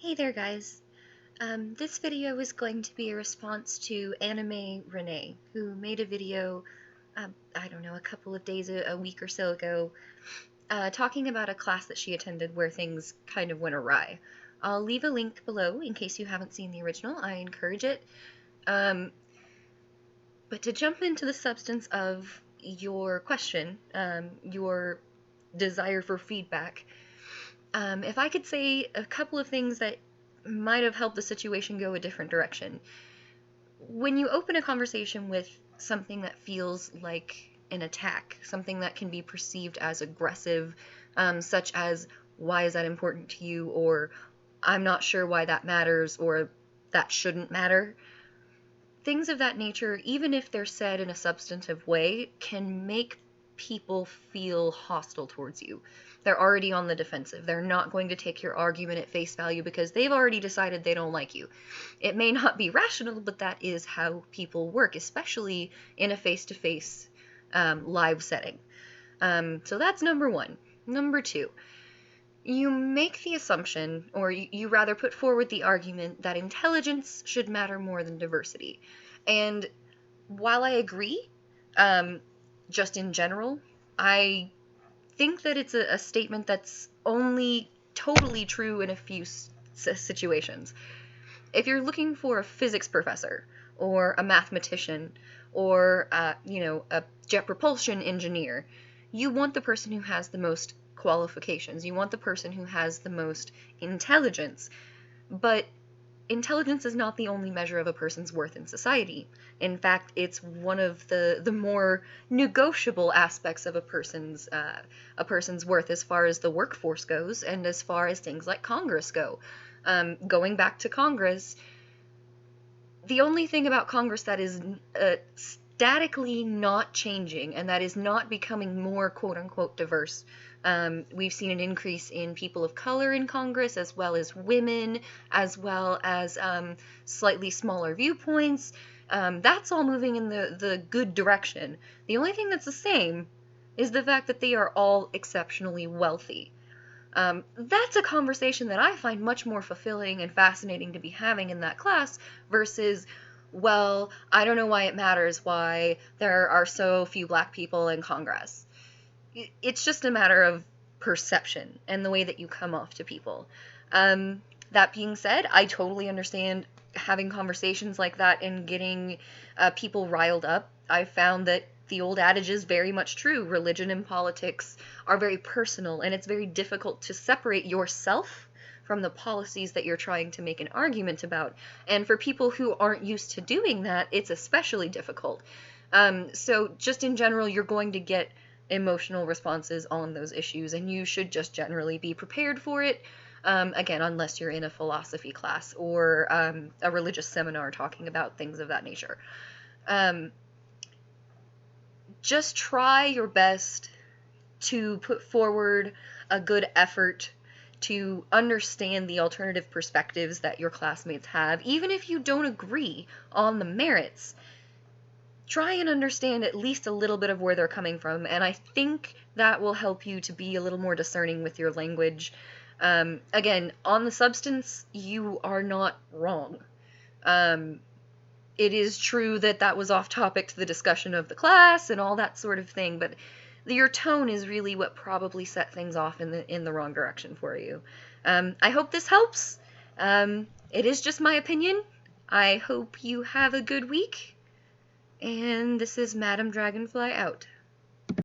Hey there, guys. This video is going to be a response to Anime Renee, who made a video, I don't know, a couple of days, a week or so ago, talking about a class that she attended where things kind of went awry. I'll leave a link below in case you haven't seen the original. I encourage it. But to jump into the substance of your question, your desire for feedback, if I could say a couple of things that might have helped the situation go a different direction. When you open a conversation with something that feels like an attack, something that can be perceived as aggressive, such as, why is that important to you, or I'm not sure why that matters, or that shouldn't matter, things of that nature, even if they're said in a substantive way, can make people feel hostile towards you. They're already on the defensive. They're not going to take your argument at face value because they've already decided they don't like you. It may not be rational, but that is how people work, especially in a face-to-face live setting. So that's number one. Number two, you make the assumption, or you rather put forward the argument, that intelligence should matter more than diversity. And while I agree, just in general, I think that it's a statement that's only totally true in a few situations. If you're looking for a physics professor, or a mathematician, or a jet propulsion engineer, you want the person who has the most qualifications. You want the person who has the most intelligence. But intelligence is not the only measure of a person's worth in society. In fact, it's one of the more negotiable aspects of a person's worth as far as the workforce goes, and as far as things like Congress go. Going back to Congress, the only thing about Congress that is statically not changing, and that is not becoming more quote-unquote diverse. We've seen an increase in people of color in Congress, as well as women, as well as slightly smaller viewpoints. That's all moving in the good direction. The only thing that's the same is the fact that they are all exceptionally wealthy. That's a conversation that I find much more fulfilling and fascinating to be having in that class versus, well, I don't know why it matters why there are so few black people in Congress. It's just a matter of perception and the way that you come off to people. That being said, I totally understand having conversations like that and getting people riled up. I found that the old adage is very much true. Religion and politics are very personal, and it's very difficult to separate yourself from the policies that you're trying to make an argument about. And for people who aren't used to doing that, it's especially difficult. So just in general, you're going to get emotional responses on those issues, and you should just generally be prepared for it. Again, unless you're in a philosophy class or a religious seminar talking about things of that nature. Just try your best to put forward a good effort to understand the alternative perspectives that your classmates have, even if you don't agree on the merits. Try and understand at least a little bit of where they're coming from, and I think that will help you to be a little more discerning with your language. Again, on the substance, you are not wrong. It is true that that was off topic to the discussion of the class and all that sort of thing, but your tone is really what probably set things off in the wrong direction for you. I hope this helps. It is just my opinion. I hope you have a good week. And this is Madam Dragonfly out.